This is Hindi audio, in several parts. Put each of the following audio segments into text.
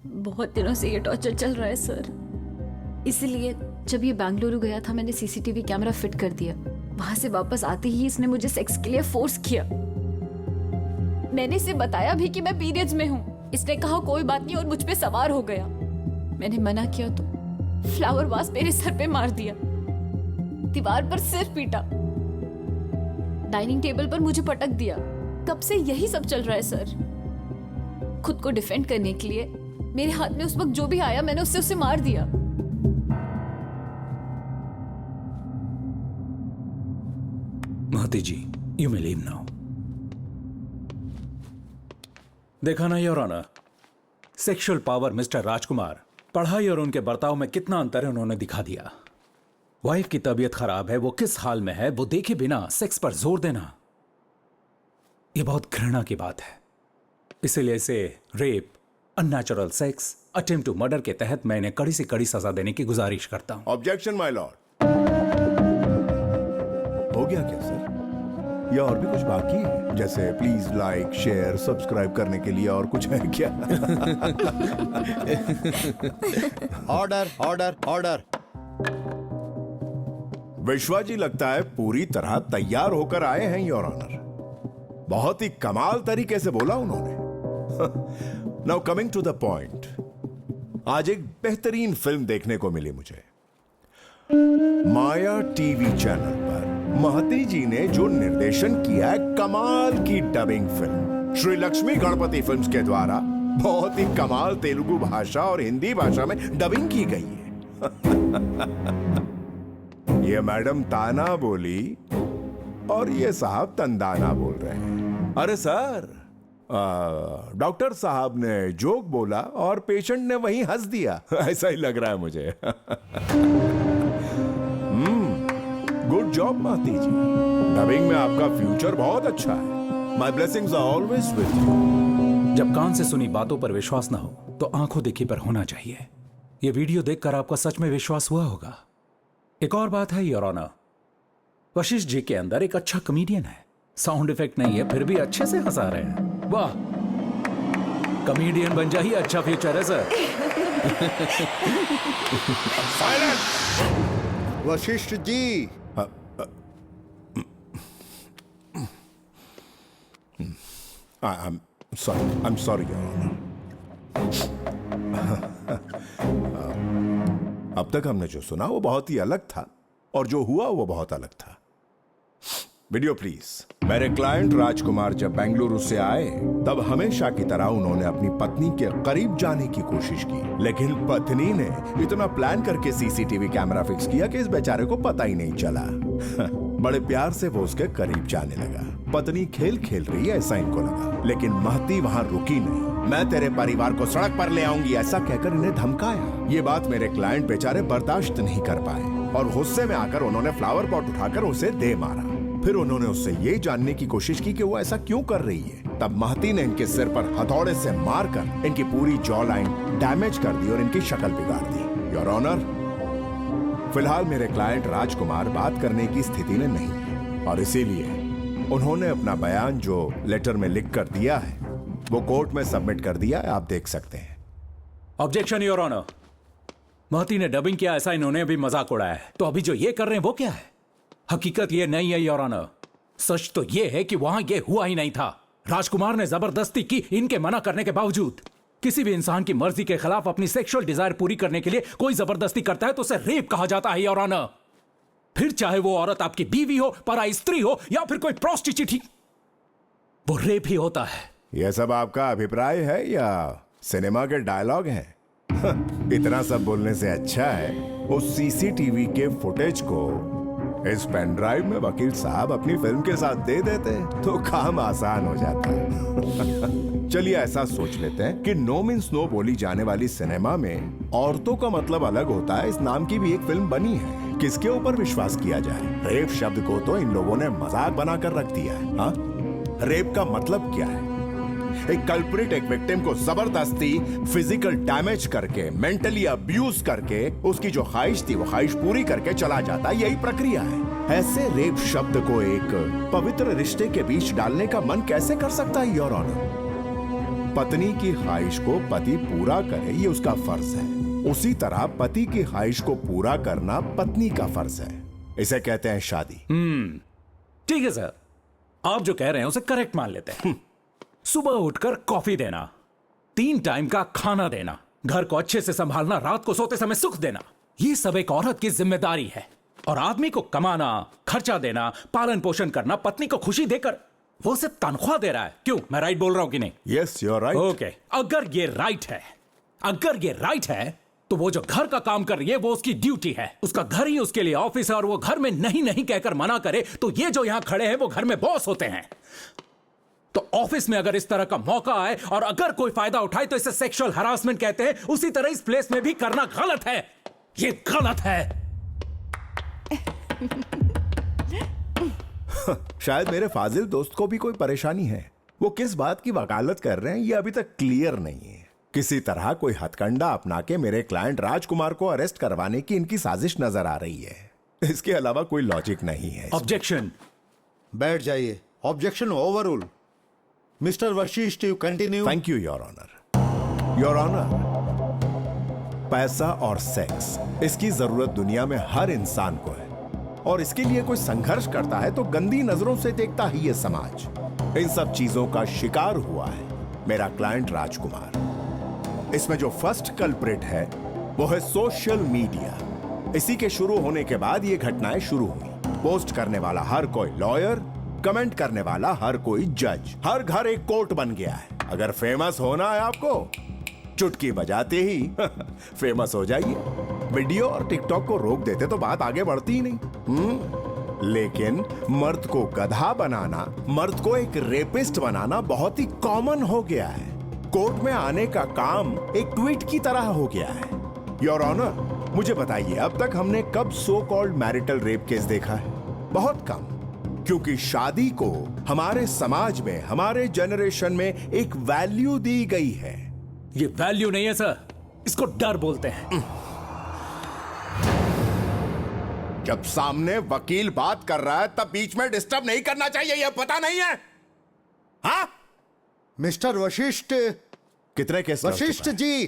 बहुत दिनों से ये टॉर्चर चल रहा है सर। इसलिए जब ये बेंगलुरु गया था मैंने सीसीटीवी कैमरा फिट कर दिया। वहां से वापस आते ही इसने मुझे सेक्स के लिए फोर्स किया। मैंने इसे बताया भी कि मैं पीरियड्स में हूँ। इसने कहा कोई बात नहीं और मुझ पे सवार हो गया। मैंने मना किया तो फ्लावर वास मेरे सर पे मार दिया, दीवार पर सिर पीटा, डाइनिंग टेबल पर मुझे पटक दिया। कब से यही सब चल रहा है सर। खुद को डिफेंड करने के लिए मेरे हाथ में उस वक्त जो भी आया मैंने उसे मार दिया। Mahati ji, you may leave now. देखा ना your honour, sexual power mister Rajkumar, पढ़ाई और उनके बर्ताव में कितना अंतर है उन्होंने दिखा दिया। वाइफ की तबीयत खराब है, वो किस हाल में है, वो देखे बिना सेक्स पर जोर देना, ये बहुत घृणा की बात है। इसीलिए इसे rape, unnatural sex, attempt to murder के तहत मैं इन्हें कड़ी से कड़ी सजा देने की गुजारिश करता हूं। Objection my Lord. हो गया क्या सर, या और भी कुछ बाकी है? जैसे प्लीज लाइक, शेयर, सब्सक्राइब करने के लिए और कुछ है क्या? Order order order. विश्वा जी लगता है पूरी तरह तैयार होकर आए हैं योर ऑनर। बहुत ही कमाल तरीके से बोला उन्होंने। Now coming to the point, आज एक बेहतरीन फिल्म देखने को मिली मुझे। माया टीवी चैनल पर महती जी ने जो निर्देशन किया है, कमाल की dubbing film Shri Lakshmi Ganpati films के द्वारा बहुत ही कमाल तेलुगु भाषा और हिंदी भाषा में डबिंग की गई है। ये मैडम ताना बोली और ये साहब तंदाना बोल रहे हैं। अरे सर, डॉक्टर साहब ने जोक बोला और पेशेंट ने वहीं हंस दिया। ऐसा ही लग रहा है मुझे। गुड जॉब महती जी, डबिंग में आपका फ्यूचर बहुत अच्छा है। My blessings are always with you. जब कान से सुनी बातों पर विश्वास ना हो तो आंखों देखी पर होना चाहिए। यह वीडियो देखकर आपका सच में विश्वास हुआ होगा। एक और बात है योर ऑनर, वशिष्ठ जी के अंदर एक अच्छा कॉमेडियन है। साउंड इफेक्ट नहीं है फिर भी अच्छे से हंसा रहे हैं। वाह, कॉमेडियन बन जाइए, अच्छा फ्यूचर है sir. Vashisht ji, I'm sorry, Your Honor. अब तक हमने जो सुना वो बहुत ही अलग था और जो हुआ वो बहुत अलग था। Video please. मेरे क्लाइंट राजकुमार जब बेंगलुरु से आए तब हमेशा की तरह उन्होंने अपनी पत्नी के करीब जाने की कोशिश की, लेकिन पत्नी ने इतना प्लान करके सीसीटीवी कैमरा फिक्स किया कि इस बेचारे को पता ही नहीं चला। बड़े प्यार से वो उसके करीब जाने लगा। पत्नी खेल खेल रही है ऐसा इनको लगा, लेकिन महती वहां रुकी नहीं। मैं तेरे परिवार को सड़क पर ले आऊंगी ऐसा कहकर इन्हें धमकाया। ये बात मेरे क्लाइंट बेचारे बर्दाश्त नहीं कर पाए और गुस्से में आकर उन्होंने फ्लावर पॉट उठाकर उसे दे मारा। फिर उन्होंने उससे ये जानने की कोशिश की कि वो ऐसा क्यों कर रही है। तब महती ने इनके सिर पर हथौड़े से मारकर इनकी पूरी जॉ लाइन डैमेज कर दी और इनकी शक्ल बिगाड़ दी। योर ऑनर, फिलहाल मेरे क्लाइंट राजकुमार बात करने की स्थिति में नहीं है और इसीलिए उन्होंने अपना बयान जो लेटर में लिख कर दिया है वो कोर्ट में सबमिट कर दिया है, आप देख सकते हैं। Objection your honour. महती ने डबिंग किया ऐसा इन्होंने भी मजाक उड़ाया है, तो अभी जो ये कर रहे हैं वो क्या है? हकीकत ये नहीं है योर ऑनर। सच तो ये है कि वहां ये हुआ ही नहीं था। राजकुमार ने जबरदस्ती की इनके मना करने के बावजूद। किसी भी इंसान की मर्जी के खिलाफ अपनी सेक्सुअल डिजायर पूरी करने के लिए कोई जबरदस्ती करता है तो उसे रेप कहा जाता है योर ऑनर। फिर चाहे वो औरत आपकी बीवी हो, पराई स्त्री हो या फिर कोई प्रोस्टिट्यूट, वो रेप ही होता है। यह सब आपका अभिप्राय है या सिनेमा के डायलॉग हैं? इतना सब बोलने से अच्छा है उस सीसीटीवी के फुटेज को इस पेन ड्राइव में वकील साहब अपनी फिल्म के साथ दे देते तो काम आसान हो जाता है। चलिए ऐसा सोच लेते हैं कि नो मीन्स नो बोली जाने वाली सिनेमा में औरतों का मतलब अलग होता है, इस नाम की भी एक फिल्म बनी है। किसके ऊपर विश्वास किया जाए? रेप शब्द को तो इन लोगों ने मजाक बनाकर रख दिया है। हाँ, रेप का मतलब क्या है? एक कल्प्रिट एक विक्टिम को जबरदस्ती फिजिकल डैमेज करके, मेंटली अब्यूज करके उसकी जो ख्वाहिश थी वो ख्वाहिश पूरी करके चला जाता है, यही प्रक्रिया है। ऐसे रेप शब्द को एक पवित्र रिश्ते के बीच डालने का मन कैसे कर सकता है योर ऑनर? पत्नी की ख्वाहिश को पति पूरा करे ये उसका फर्ज है, उसी तरह पति की ख्वाहिश को पूरा करना पत्नी का फर्ज है। इसे कहते हैं शादी। ठीक है सर, आप जो कह रहे हैं उसे करेक्ट मान लेते हैं। सुबह उठकर कॉफी देना, 3 टाइम का खाना देना, घर को अच्छे से संभालना, रात को सोते समय सुख देना, ये सब एक औरत की जिम्मेदारी है। और आदमी को कमाना, खर्चा देना, पालन पोषण करना, पत्नी को खुशी देकर, वो सिर्फ तनख्वाह दे रहा है। क्यों, मैं राइट बोल रहा हूं कि नहीं? Yes, you are right. Okay, अगर ये राइट है तो वो जो घर का काम कर रही है वो उसकी ड्यूटी है। उसका घर ही उसके लिए ऑफिस है, और वो घर में नहीं नहीं कहकर मना करे तो ये जो यहां खड़े हैं वो घर में बॉस होते हैं। तो ऑफिस में अगर इस तरह का मौका आए और अगर कोई फायदा उठाए तो इसे सेक्सुअल हरासमेंट कहते हैं। उसी तरह इस प्लेस में भी करना गलत है, ये गलत है। शायद मेरे फाजिल दोस्त को भी कोई परेशानी है। वो किस बात की वकालत कर रहे हैं ये अभी तक क्लियर नहीं है। किसी तरह कोई हथकंडा अपना के मेरे क्लाइंट राजकुमार को अरेस्ट करवाने की इनकी साजिश नजर आ रही है। इसके अलावा कोई लॉजिक नहीं है। ऑब्जेक्शन। बैठ जाइए। Objection overrule. Mister Vashisht, you continue. Thank you your honour. Your honour, पैसा और सेक्स, इसकी जरूरत दुनिया में हर इंसान को है, और इसके लिए कोई संघर्ष करता है तो गंदी नजरों से देखता ही ये समाज। इन सब चीजों का शिकार हुआ है मेरा क्लाइंट राजकुमार। इसमें जो फर्स्ट कल्प्रिट है वो है सोशल मीडिया। इसी के शुरू होने के बाद ये घटनाएं शुरू हुई। पोस्ट करने वाला हर कोई लॉयर, कमेंट करने वाला हर कोई जज, हर घर एक कोर्ट बन गया है। अगर फेमस होना है आपको, चुटकी बजाते ही फेमस हो जाइए। वीडियो और टिकटॉक को रोक देते तो बात आगे बढ़ती ही नहीं। लेकिन मर्द को गधा बनाना, मर्द को एक रेपिस्ट बनाना बहुत ही कॉमन हो गया है। कोर्ट में आने का काम एक ट्वीट की तरह हो गया है। योर ऑनर, मुझे बताइए अब तक हमने कब so called marital rape case देखा है? बहुत कम। क्योंकि शादी को हमारे समाज में, हमारे जनरेशन में एक वैल्यू दी गई है। ये वैल्यू नहीं है सर, इसको डर बोलते हैं। जब सामने वकील बात कर रहा है तब बीच में डिस्टर्ब नहीं करना चाहिए, यह पता नहीं है? हाँ? मिस्टर वशिष्ठ। कितने केस वशिष्ठ जी।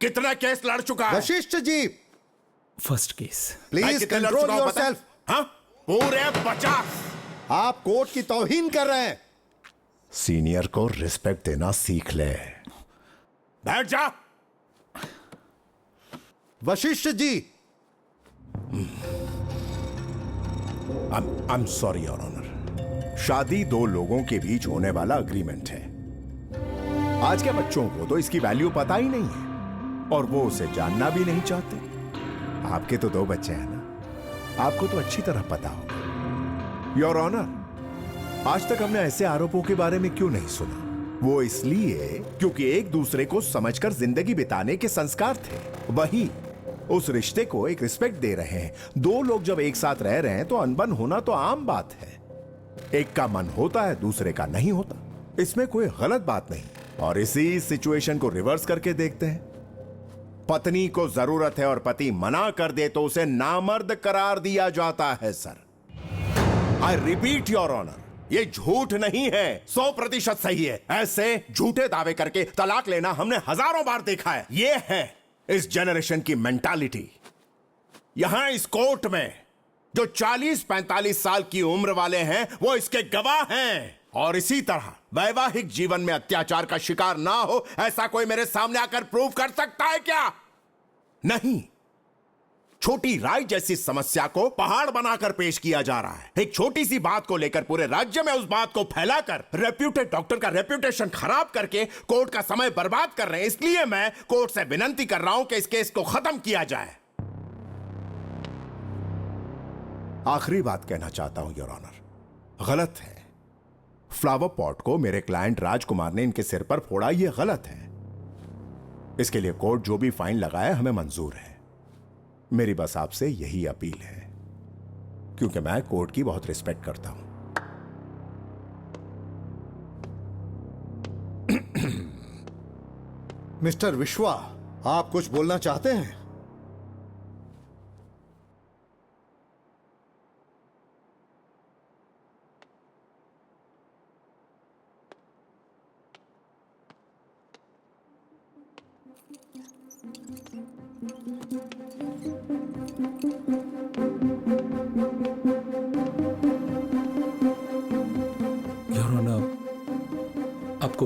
कितने केस लड़ चुका है? Vashishtha ji, first case. Please control yourself. हाँ? पूरे 50। आप कोर्ट की तौहीन कर रहे हैं। सीनियर को रिस्पेक्ट देना सीख ले। बैठ जा। Vashishtha ji. I am sorry your honour. शादी 2 लोगों के बीच होने वाला अग्रीमेंट है। आज के बच्चों को तो इसकी वैल्यू पता ही नहीं है, और वो उसे जानना भी नहीं चाहते। आपके तो 2 बच्चे हैं ना, आपको तो अच्छी तरह पता होगा। योर ऑनर, आज तक हमने ऐसे आरोपों के बारे में क्यों नहीं सुना? वो इसलिए क्योंकि एक दूसरे को समझकर जिंदगी बिताने के संस्कार थे। वही उस रिश्ते को एक रिस्पेक्ट दे रहे हैं। 2 लोग जब एक साथ रह रहे हैं तो अनबन होना तो आम बात है। एक का मन होता है, दूसरे का नहीं होता, इसमें कोई गलत बात नहीं। और इसी सिचुएशन को रिवर्स करके देखते हैं। पत्नी को जरूरत है और पति मना कर दे तो उसे नामर्द करार दिया जाता है। Sir, I repeat your honour, ये झूठ नहीं है, 100% सही है। ऐसे झूठे दावे करके तलाक लेना हमने हजारों बार देखा है। ये है इस जनरेशन की मेंटालिटी। यहां इस कोर्ट में जो 40-45 साल की उम्र वाले हैं वो इसके गवाह हैं। और इसी तरह वैवाहिक जीवन में अत्याचार का शिकार ना हो, ऐसा कोई मेरे सामने आकर प्रूव कर सकता है क्या? नहीं। छोटी राय जैसी समस्या को पहाड़ बनाकर पेश किया जा रहा है। एक छोटी सी बात को लेकर पूरे राज्य में उस बात को फैलाकर रेप्यूटेड डॉक्टर का रेप्यूटेशन खराब करके कोर्ट का समय बर्बाद कर रहे हैं। इसलिए मैं कोर्ट से विनती कर रहा हूं कि इस केस को खत्म किया जाए। आखिरी बात कहना चाहता हूं योर ऑनर, गलत है। फ्लावर पॉट को मेरे क्लाइंट राजकुमार ने इनके सिर पर फोड़ा, यह गलत है। इसके लिए कोर्ट जो भी फाइन लगाए हमें मंजूर है। मेरी बस आपसे यही अपील है, क्योंकि मैं कोर्ट की बहुत रिस्पेक्ट करता हूं। मिस्टर विश्वा, आप कुछ बोलना चाहते हैं?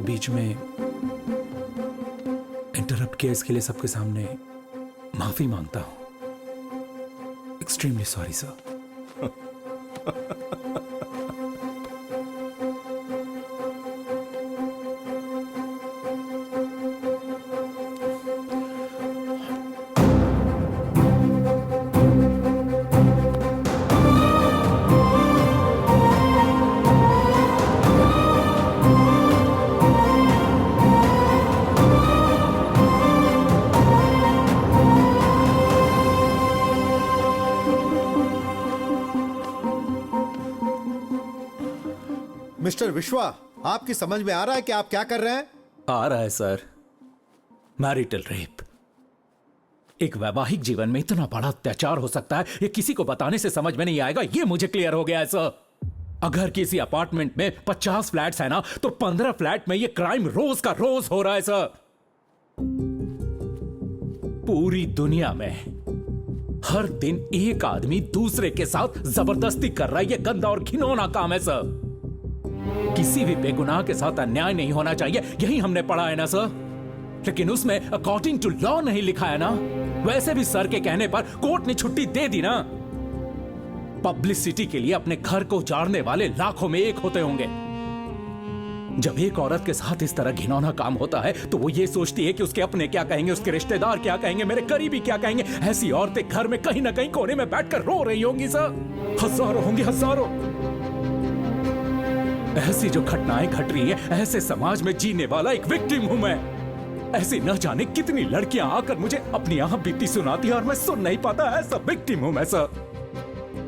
बीच में इंटरप्ट किया, इसके लिए सबके सामने माफी मांगता हूं। Extremely sorry sir. मिस्टर विश्वा, आपकी समझ में आ रहा है कि आप क्या कर रहे हैं? आ रहा है सर। Marital rape. एक वैवाहिक जीवन में इतना बड़ा अत्याचार हो सकता है, ये किसी को बताने से समझ में नहीं आएगा, ये मुझे क्लियर हो गया है सर। अगर किसी अपार्टमेंट में 50 फ्लैट्स है ना, तो 15 फ्लैट में ये क्राइम रोज का रोज हो रहा है सर। पूरी दुनिया में हर दिन एक आदमी दूसरे के साथ जबरदस्ती कर रहा है। ये गंदा और घिनौना काम है सर। किसी भी बेगुनाह के साथ अन्याय नहीं होना चाहिए, यही हमने पढ़ा है ना सर। लेकिन उसमें अकॉर्डिंग टू लॉ नहीं लिखा है ना। वैसे भी सर के कहने पर कोर्ट ने छुट्टी दे दी ना। पब्लिसिटी के लिए अपने घर को उजाड़ने वाले लाखों में एक होते होंगे। जब एक औरत के साथ इस तरह घिनौना काम होता है तो वो ये सोचती है कि उसके अपने क्या कहेंगे, उसके रिश्तेदार क्या कहेंगे, मेरे करीबी क्या कहेंगे। ऐसी औरतें घर में कहीं ना कहीं कोने में बैठकर रो रही होंगी सर। हजारों होंगी, हजारों। ऐसी जो घटनाएं घट रही हैं, ऐसे समाज में जीने वाला एक विक्टिम हूं मैं। ऐसी न जाने कितनी लड़कियां आकर मुझे अपनी आह बीती सुनाती है और मैं सुन नहीं पाता। ऐसा विक्टिम हूं मैं सर।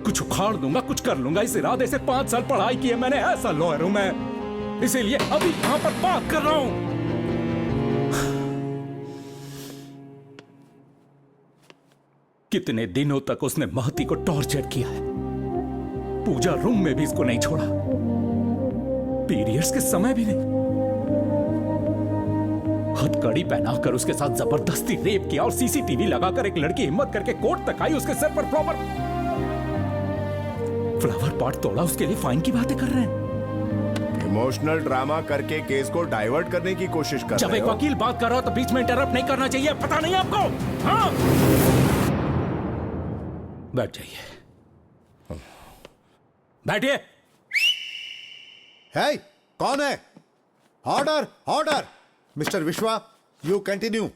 कुछ उखाड़ दूंगा, कुछ कर लूंगा, इस इरादे से 5 साल पढ़ाई की है मैंने। ऐसा लॉयर हूं मैं, इसीलिए अभी यहां पर बात कर रहा हूं। कितने दिनों तक उसने महती को टॉर्चर किया है। पूजा रूम में भी इसको नहीं छोड़ा, पीरियड्स के समय भी नहीं। हथकड़ी पहनाकर उसके साथ जबरदस्ती रेप किया और सीसीटीवी लगाकर एक लड़की हिम्मत करके कोर्ट तक आई, उसके सर पर फ्लावर पॉट तोड़ा, उसके लिए फाइन की बातें कर रहे हैं। इमोशनल ड्रामा करके केस को डाइवर्ट करने की कोशिश कर जब रहे एक हो। वकील बात कर रहा हो तो बीच में इंटरप्ट नहीं करना चाहिए, पता नहीं आपको? हाँ? बैठ जाइए, बैठिए। है कौन है? Order, order. मिस्टर विश्वा, यू कंटिन्यू।